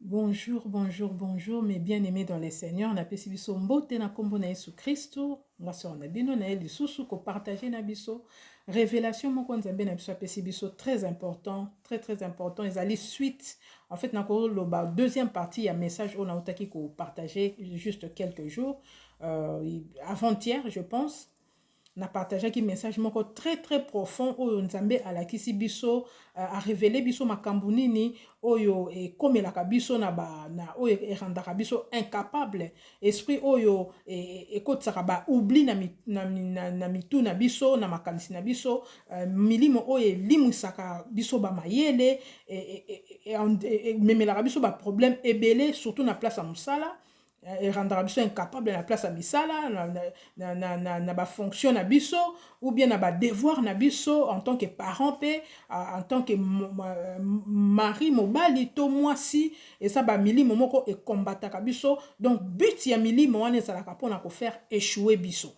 Bonjour, bonjour, bonjour, mes bien-aimés dans les Seigneurs. Na pesi biso mbote na kombo na Yesu Christo. Nga so na bino na eli susu ko partager na biso. Révélation moko nzambe na biso apesi biso très important, très important. Ezali suite. En fait, na ko loba deuxième partie ya message on a otaki ko partager juste quelques jours avant-hier, je pense. Na partage qui message moko très profond oyo nzambe alakisi biso a révélé biso makambo nini oyo ekomelaka biso na oyo erandaka biso incapable esprit oyo ekotisaka ba oubli na mitu na biso na makanisi na biso milimo oyo elimwisaka biso ba mayele memelaka biso ba problème ebele surtout na place ya mosala erandaka biso incapable na place ya misala na ba fonction na biso ou bien na ba devoir na biso en tant que parent pe en tant que mari mobali to mwasi eza ba milimo moko ekombataka biso donc but ya milimo wana ezalaka mpona kofaire échouer biso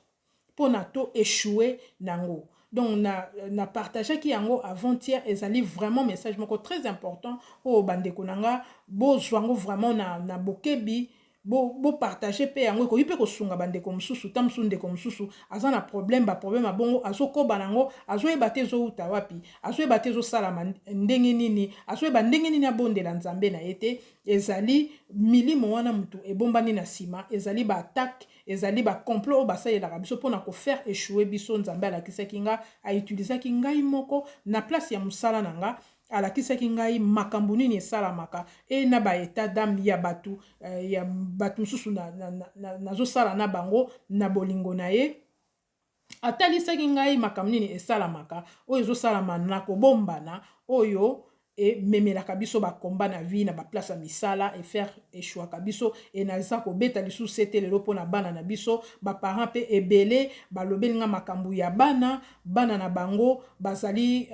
mpona to échouer nango. Donc na partageaki yango avant-hier ezali vraiment message moko très important oyo bandeko na nga bozwa yango vraiment na bokebi bo partager pe yango ko yipe ko sunga bandeko mususu ta musu ndeko mususu aza na problème abongo azokoba nango azoyeba te ezoуta wapi azoyeba te ezosalama ndenge nini azoyeba ndenge nini abondela nzambe na ye te ezali milimo wana mutu ebombani na nsima ezali ba attaque ezali ba complot oyo basalelaka biso mpona kofaire échouer biso nzambe alakisaki nga autilisaki ngai moko na place ya mosala na nga alakisaki ngai makambo nini esalamaka na ba état d'âme ya batu mosusu nazosala na bango na bolingo na ye atalisaki ngai makambo nini esalamaka oyo ezosalama na kobombana oyo ememelaka biso bakomba na vie na baplace ya misala efaire échouaka biso naza kobeta lisusu ete lelo mpona bana na biso baparent mpe ebele balobeli nga makambo ya bana na bango bazali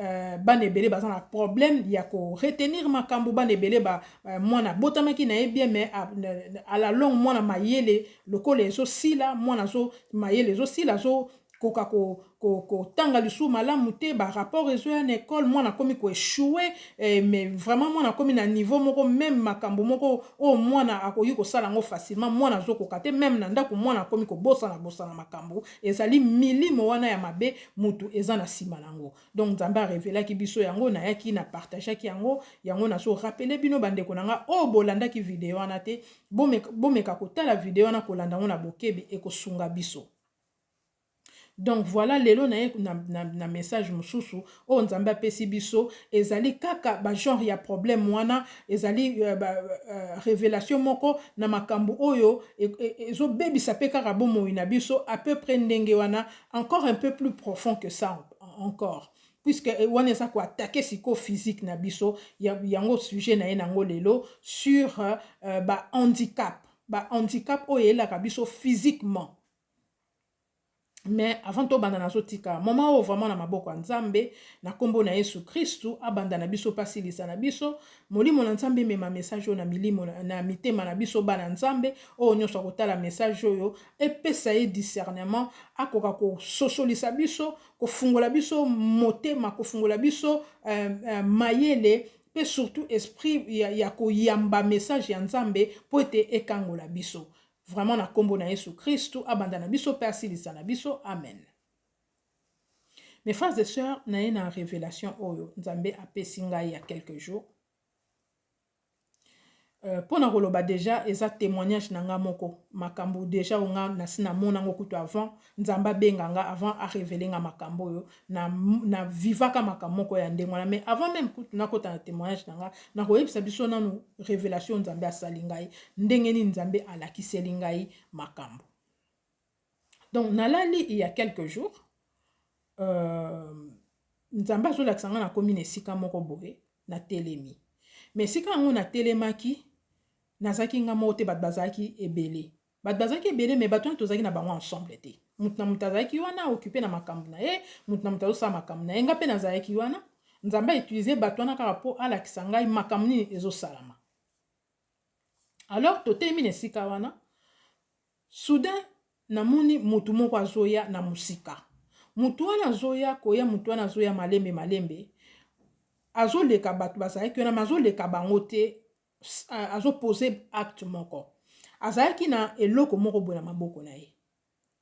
bana ebele baza na problème ya koretenir makambo bana ebele mwana botamaki na ye bien mais à la longue mwana mayele lokola ezosila mwana mayele ezosila koka kotanga lisusu malamu te ba rapport ezoya na école mwana akomi koéchouer mais vraiment mwana akomi na niveau moko même makambo moko oyo mwana akoki kosala yango facilement mwana azokoka te même na ndako mwana akomi kobosana makambo ezali milimo wana ya mabe mutu eza na nsima nango. Donc nzambe arevelaki biso yango nayaki na partageaki yango nazo rappele bino bandeko na nga oyo bolandaki video wana te bomeka kotala video wana kolanda ngo na bokebi ekosunga biso. Donc voilà lelo na message mususu o nzambe apesi biso ezali kaka ba genre ya problème wana ezali révélation moko na makambo oyo ezobebisa pe kaka bomoi na biso à peu près ndenge wana encore un peu plus profond que ça encore puisque wana eza ko attaquer siko physique na biso yango sujet na ye nango lelo sur ba handicap oyo elaka biso physiquement. Mais avant to banda nazotika moment oyo vraiment na maboko ya nzambe na kombo na Yesu Christu abanda na biso pasilisa na biso molimo na nzambe mema message oyo na milimo na mitema na biso bana nzambe oyo nyonso akotala message oyo epesa ye discernement akoka kososolisa biso kofungola biso motema kofungola biso mayele pe surtout esprit ya koyamba message ya nzambe po ete ekangola biso. Vraiment na kombo na Yesu Christu abanda na biso pe asilisa na biso amen. Mes frères et sœurs na ye na révélation oyo nzambe apesi ngai il y a quelques jours pona koloba déjà eza témoignage na nga moko makambo déjà onga nasina mona ngo kutu avant nzamba benga nga avant a révéler nga makambo oyo na vivaka makambo moko ya ndengwana mais avant même kutu nakota na témoignage na nga na koyebisa biso nanu révélation nzambe asali ngai ndenge nini nzambe alakiseli ngai makambo. Donc nalali il y a quelques jours nzambe azolakisa nga na komi na esika moko boye na telemi mais sika yango na telemaki nazaki nga moko te bato bazalaki ebele mais bato wana tozalaki na bango ensemble te mutu na mutu azalaki wana occupé na makambo na ye mutu na mutu azosala makambo na ye nga mpe nazalaki wana nzambe autilize bato wana kaka mpo alakisa ngai makambo nini ezosalama. Alors totelemi na esika wana soudain namoni mutu moko azoya na musika mutu wana azoya koya mutu wana azoya malembe azoleka bato bazalaki wana mazoleka bango te pose acte moko azalaki na eloko moko boye na maboko na ye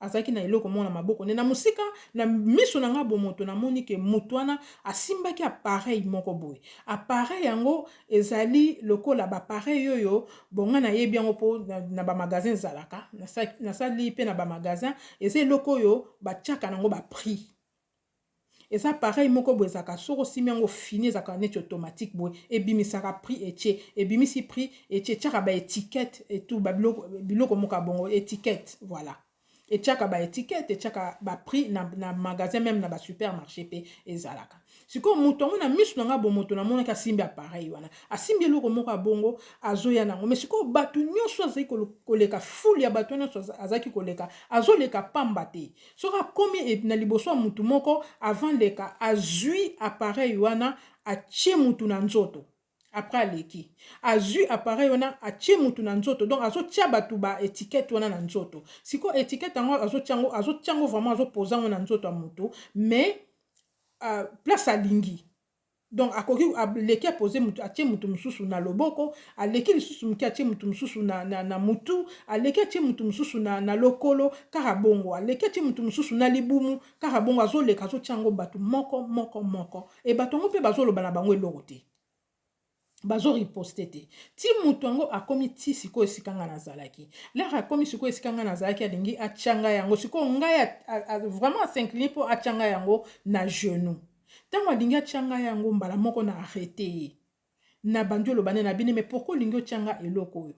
azalaki na eloko moko na maboko na musika na miso na nga bomoto namoni ke mutu wana asimbaki appareil moko boye appareil yango ezali lokola bapareil oyo bonga nayebi yango mpo na bamagazin ezalaka nasali mpe na bamagazin eza eloko oyo batiaka nango baprix eza pareil moko boye ezalaka soko osimbi yango fini ezalaka neti automatique boye ebimisaka prix etie ebimisi prix etie etiaka baétiquette etu biloko moko bongo étiquette voilà etiaka baétiquette etiaka baprix na magasin même na basupermarché mpe ezalaka sikoyo moto yango na miso na nga bomoto namonaki asimbi appareil wana asimbi eloko moko ya bongo azoya nango mais sikoyo bato nyonso azali koleka fule ya bato nyonso azalaki koleka azoleka pamba te soki akomi na liboso ya mutu moko avant leka azwi appareil wana atie mutu na nzoto après aleki azwi appareil wana atie mutu na nzoto donc azotia bato ba étiquette wana na nzoto sikoyo étiquette yango azotiango vraiment azopoza yango na nzoto ya mutu mais place alingi donc akoki aleki apose mutu atie mutu mosusu na loboko aleki lisusu moke atie mutu mosusu na mutu aleki atie mutu mosusu na lokolo kaka bongo aleki atie mutu mosusu na libumu kaka bongo azoleka azotia yango bato moko e bato yango mpe bazoloba na bango eloko te bazoriposte te ti mutu yango akomi ti sikoyo esika nga nazalaki lere akomi sikoyo esika nga nazalaki alingi atianga yango sikoyo ngai vraiment asincline mpo atianga yango na genou ntango alingi atianga yango mbala moko na arrete ye na bandi oloba nde na bino mais pourkoi olingi otianga eloko oyo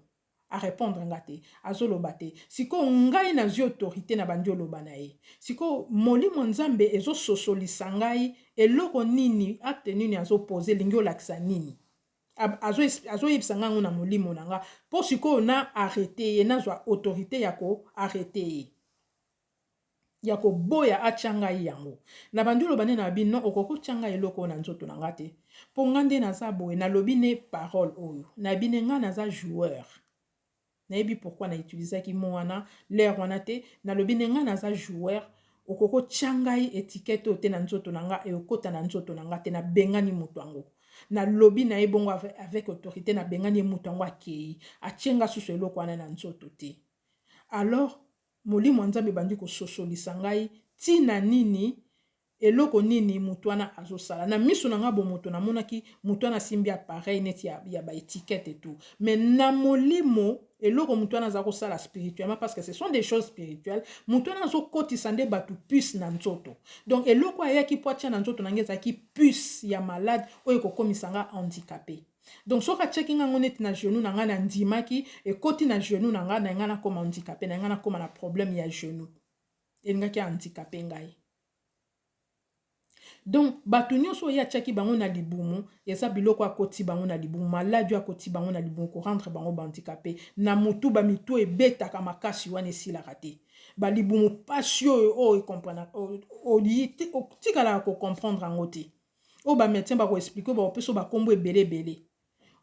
arépondre nga te azoloba te sikoyo ngai nazwi autorité na bandi oloba na ye sikoyo molimo nzambe ezososolisa ngai eloko nini acte nini azopose elingi olakisa nini azoyebisa ngango na molimo na nga mpo sikoyo na arrete ye nazwa autorité ya koarrete ye ya koboya atia ngai yango na bandi oloba nde na bino okoki otia ngai eloko oyo na nzoto na nga te mpo nga nde naza boye nalobi ne parole oyo nayebi ne nga naza joueur nayebi pourkui nautilisaki mo wana lere wana te nalobi ne nga naza joueur okoki otia ngai étiquette oyo te na nzoto na nga ekota na nzoto na nga te nabengani moto yango nalobi na ye bongo avec autorité nabengani ye moto yango akei atie nga susu eloko wana na nzoto te alors molimo ya nzambe ebandi kososolisa ngai ntina nini eloko nini mutu wana azosala na miso na nga bomoto namonaki mutu wana asimbi appareil neti ya baétiquette etu mais na molimo eloko mutu wana aza kosala spirituellement parce que ce sont des choses spirituelles mutu wana azokotisa nde bato puce na nzoto donc eloko ayaki po atia na nzoto na ngai ezalaki puce ya malade oyo ekokomisa nga handicapé donc soki atiaki ngango neti na genou na ngai nandimaki ekoti na genou na ngai nakoma handicapé na ngai nakoma na problème ya genou elingaki handicapé ngai donc bato nyonso oyo atiaki bango na libumu eza biloko akoti bango na libumu maladi oyo akoti bango na libumu korendre bango bahandicapé na mutu bamitu ebetaka makasi wana esilaka te balibumu pasi oyo ekomprena otikalaka kokomprendre yango te oyo bamédecin bakoexplike oyo bakopesa bakombo ebele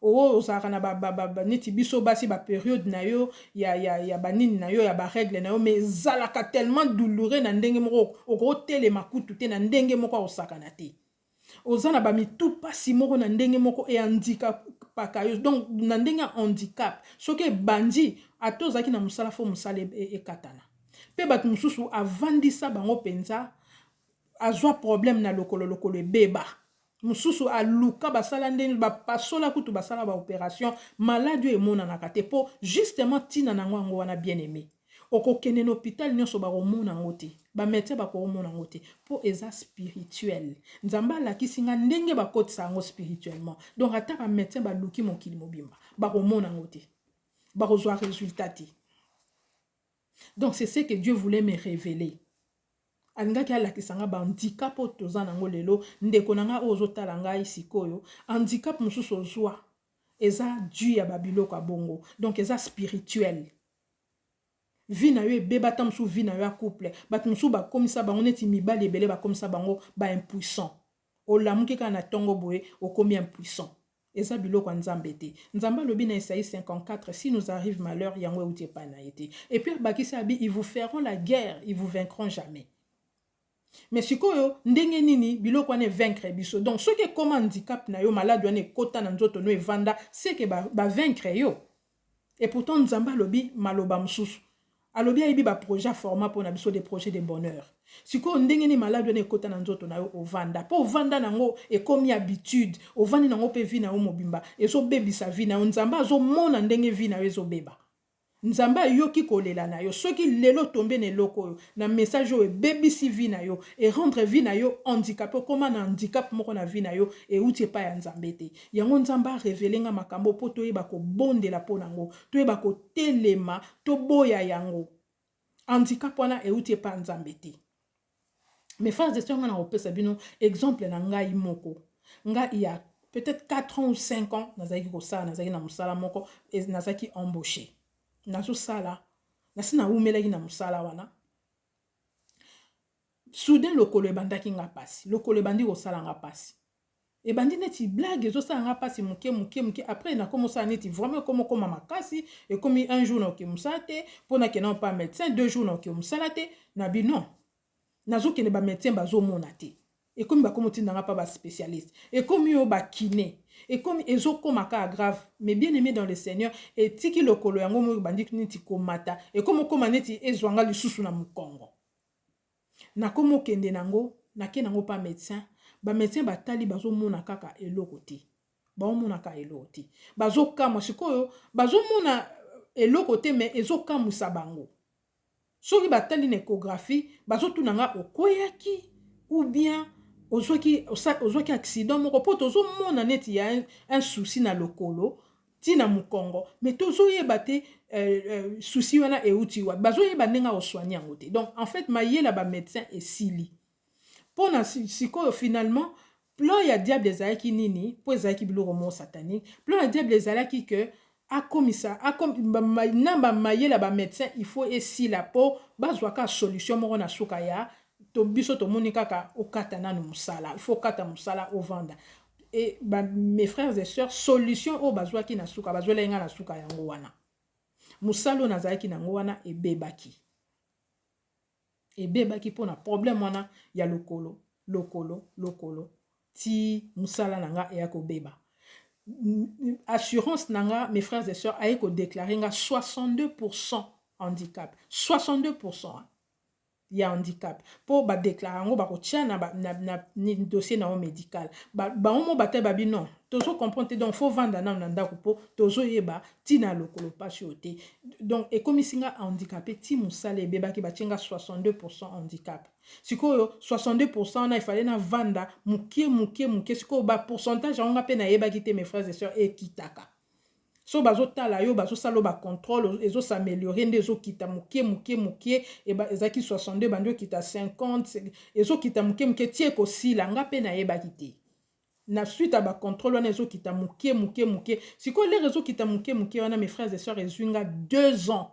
oyo ozalaka na neti biso basi bapériode na yo ya banini na yo ya barègle na yo mais ezalaka tellement douloureux na ndenge moko okotelema kutu te na ndenge moko akosakana te oza na bamitu pasi moko na ndenge moko ehandicapaka yo donc na ndenge ya handicap soki ebandi ata ozalaki na mosala fo mosala ekatana mpe bato mosusu avandisa bango mpenza azwa problème na lokolo ebeba mosusu aluka basala ndenge bapasola kutu basala baopération maladi oyo emonanaka te mpo justement ntina nango yango wana bien aimé okokende na hôpital nyonso bakomona yango te bamédecin bakomona yango te mpo eza spirituel nzambe alakisi nga ndenge bakotisa yango spirituellement donc ata bamédecin baluki mokili mobimba bakomona yango te bakozwa résultat te donc c'est ce que Dieu voulait me révéler alingaki alakisa nga bahandicap oyo toza nango lelo ndeko na nga oyo ozotala ngai sikoyo handicap mosusu ozwa eza dû ya babiloko ya bongo donc eza spirituel vi na yo ebeba ata mosusu vi na yo ya couple bato mosusu bakomisa bango neti mibali ebele bakomisa bango baimpuissant olamuki kaka na ntongo boye okomi impuissant eza biloko ya nzambe te nzambe alobi na Isaïe 54 si nous arrive malheur yango euti epai na ye te et puis bakisi abi ils vous feront la guerre ils vous vaincront jamais mais sikoyo ndenge nini biloko wana vaincre biso. Donc ce qui comme handicap na yo malade wana ekota na nzoto no evanda c'est que ba vaincre yo. Et pourtant nzamba alobi maloba mususu. Alobi ayibi ba projet format pour na biso des projets de bonheur. Sikoyo ndenge ni malade wana ekota na nzoto na yo ovanda. Po ovanda nango ekomi habitude. Ovandi nango pe vi na yo mobimba. Ezo bebisa vi na yo nzamba azo mona ndenge vi na yo ezo beba. Nzamba yoki kolela na yo soki lelo tombe ne loko yo na message yo bebisi vi na yo et rendre vi na yo handicapé comme un handicap moko na vi na yo et outi pa ya nzambe te yango nzamba révéler nga makambo po toyeba ko bondela po nango toyeba ko telema to boya yango handicap wana et outi pa nzambe te. Mes frères et sœurs na opesa bino exemple na ngai moko nga ya peut-être 4 ans ou 5 ans nazaki ko sala nazaki na musala moko et nazaki embauché. Nazo sala nasina umelaki na musala wana soudain lokolo ebandaki nga pasi lokolo ebandi kosala nga pasi ebandi neti blague ezosala nga pasi muke après na komosala neti vraiment koma makasi ekomi un jour na oke musala te mpona kena pa médecin 2 jours na oke musala te na bino nazokende ba médecin bazomona te ekomi bakomotinda nga pa ba spécialiste ekomi yo bakine ekomi ezokoma ka grave mais bien aimé dans le Seigneur et tiki lokolo yango mo bandi neti komata ekomo koma neti ezwanga lisusu na mukongo na komo kende nango na ke nango pa médecin ba médecin batali bazomona kaka eloko te baomona ka eloko te bazokama sikoyo bazomona eloko te mais ezokamusa bango soki batali na échographie bazotunanga okoyaki ou bien ozwaki accident moko po tozomona neti ya un souci na lokolo tina mukongo mais tozoyeba te souci wana euti wa bazoyeba ndenga osoigner yango te. Donc en fait mayela ba médecin esili pona sikoyo finalement plan ya diable ezalaki nini po ezalaki biloko mo satanique plan ya diable ezalaki que akomisa namba mayela ba médecin il faut esila po bazwaka solution moko na suka ya to biso to moni kaka okata nanu musala il faut kata musala ovanda et mes frères et sœurs solution o bazwaki na suka bazwela nga na suka yango wana musalo nazalaki nango wana ebebaki pona problème wana ya lokolo ti musala nanga eya ko beba assurance nanga mes frères et sœurs aye ko déclarer nga 62% handicap 62% ya handicap po ba déclarer ngo ba ko tia na dossier na médical ba omo bate babi non tozo comprendre donc faut vendre na ndako po tozo yeba tina lokolo passioté donc ekomisinga handicapé ti musale bebaki batinga 62% handicap sikoyo 62% na ifale na vanda mukie sikoyo ba pourcentage nga pe na yebaki te mes frères et sœurs ekitaka so bazotala yo bazosala ba contrôle ezo s'améliorer ndezo kita mukie et ezaki 62 bando kita 50 ezo kita mukie tie ko sila nga pe na yebaki te na suite à ba contrôle on ezo kita mukie siko les réseaux kita mukie wana mes frères et sœurs ezunga 2 ans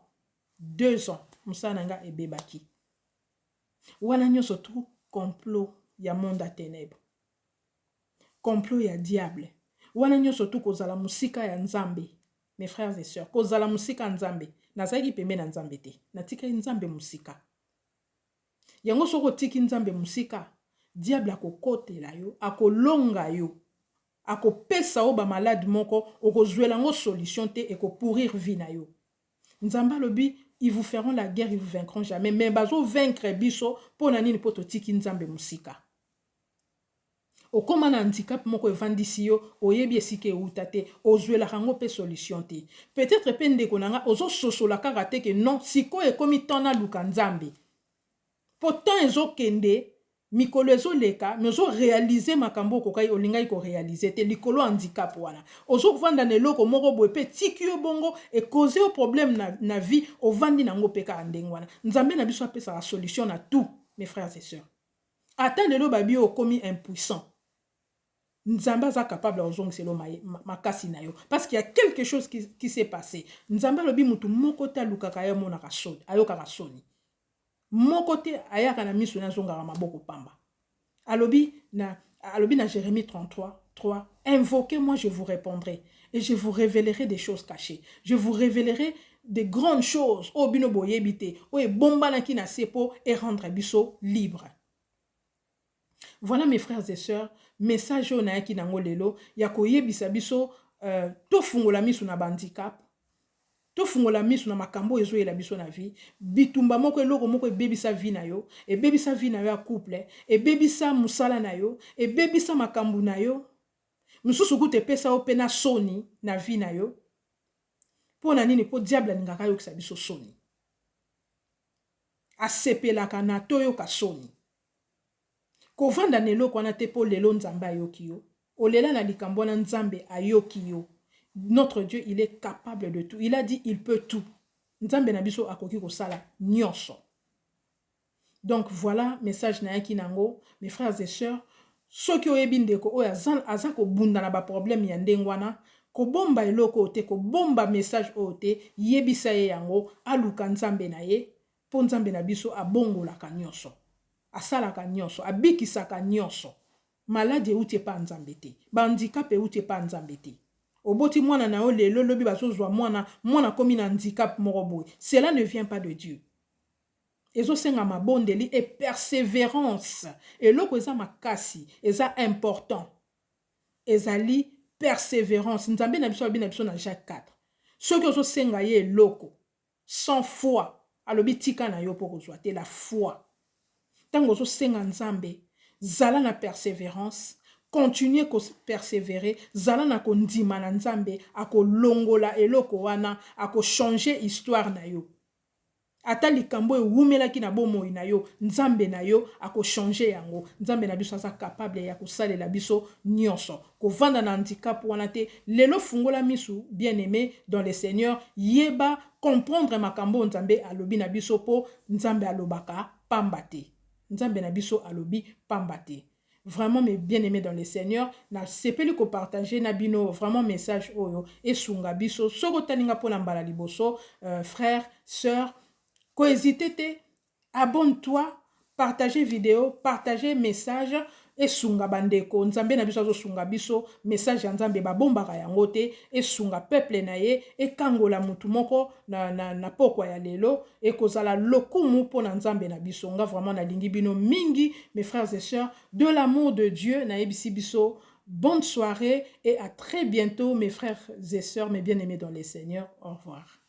musana nga ebebaki wana nyoso tout complot ya monde à ténèbres complot ya diable wana nyoso tout kozala musika ya nzambe. Mes frères et sœurs, kozala musika nzambe, nazaki pembe na nzambe te, natika nzambe musika. Yango soko tiki nzambe musika, diable akokotela yo, akolonga yo, akopesa o ba malade moko, okozwela ngo solution te eko pourrir vie na yo. Nzamba lobi, ils vous feront la guerre, ils vous vaincront jamais, mais bazo vaincre biso po na nini poto tiki nzambe musika. Okoma na handicap moko evandisi yo oyebi esike utate ozwela rango pe solution te peut-être pe ndeko nanga ozo sosola kaka te ke non siko ekomi tona luka nzambe pourtant ezokende mikolo ezoleka mais ozo réaliser makambo kokai olingai ko réaliser te likolo handicap wana ozo vanda na eloko moko boye pe tiki yo bongo e causer o problème na vie ovandi nango pe ka ndenge wana nzambe na biso apesa la solution na tout mes frères et sœurs ata lelo babi okomi impuissant Nzamba za capable ozong selo makasi na yo parce qu'il y a quelque chose qui s'est passé. Nzamba lobi mutu moko ta lukaka ya mona kasoni ayoka kasoni. Moko te ayaka na miso na zonga maboko pamba. Alobi na Jérémie 33:3 invoquez-moi je vous répondrai et je vous révélerai des choses cachées. Je vous révélerai des grandes choses. O bino boyebite o e bomba na kina sepo et rendre biso libre. Voilà mes frères et sœurs, message oyo nayaki nango lelo ya koyebisa biso tofungola miso na bandicap, tofungola miso na makambo ezoyela biso na vie, bitumba moko eloko moko ebebisa vie na yo, ebebisa vie na yo ya couple, ebebisa musala na yo, ebebisa makambo na yo, mosusu kutu epesa yo mpe na soni na vie na yo. Mpo na nini? Mpo diable alingaka yokisa biso soni, asepelaka na toyoka soni. Kovanda na eloko wana te mpo lelo nzambe ayoki yo, olela na likambo wana nzambe ayoki yo. Notre Dieu, il est capable de tout. Il a dit, il peut tout. Nzambe na biso akoki kosala nyonso. Donc voilà, message na yaki nango, mes frères et sœurs, soki oyebi ndeko oyo aza kobunda na ba problème ya ndenge wana, kobomba eloko te, kobomba message oyo te, yebisa ye yango, aluka nzambe na ye, po nzambe na biso abongolaka nyonso. Asalaka nyonso, abikisaka nyonso. Maladi euti epa nzambe te, bandicap euti epa nzambe te. Oboti mwana na yo lelo lobi bazozwa mwana komi na handicap moko boye. Cela ne vient pas de Dieu. Ezo senga mabondeli et persévérance. Eloko eza makasi, eza important. Ezali persévérance. Nzambe na biso na biso na Jacques 4. Soki ozo senga ye eloko sans foi, alobi tika na yo poko zwa te la foi. Tango ozo senga nzambe, zala na persévérance. Continuez ko persévérer, zala na ko ndima na nzambe, ako longola eloko wana, ako changer histoire na yo. Ata likambo ewumelaki na bomoi na yo, nzambe na yo ako changer yango. Nzambe na biso aza capable ya kosalela biso nyonso. Kovanda na handicap wana te, lelo fungola misu bien-aimé dans le Seigneur, yeba comprendre makambo nzambe alobi na biso po nzambe alobaka pamba te. Nzambe na biso alobi pamba te. Vraiment mes bien-aimés dans le Seigneur, na sepeli ko partager na bino vraiment message oyo et sunga biso soko taninga pona mbala liboso, frères, sœurs, ko hésiter te, abonne-toi, partager vidéo, partager message et sunga bandeko nzambe na biso azo sunga biso message ya nzambe ba bombaka yango te et sunga peuple na ye et kangola mutu moko na pokwa ya lelo et kozala lokumu pona nzambe na biso nga vraiment na lingi bino mingi mes frères et sœurs de l'amour de Dieu na yebisi biso. Bonne soirée et à très bientôt mes frères et sœurs mes bien-aimés dans les Seigneurs. Au revoir.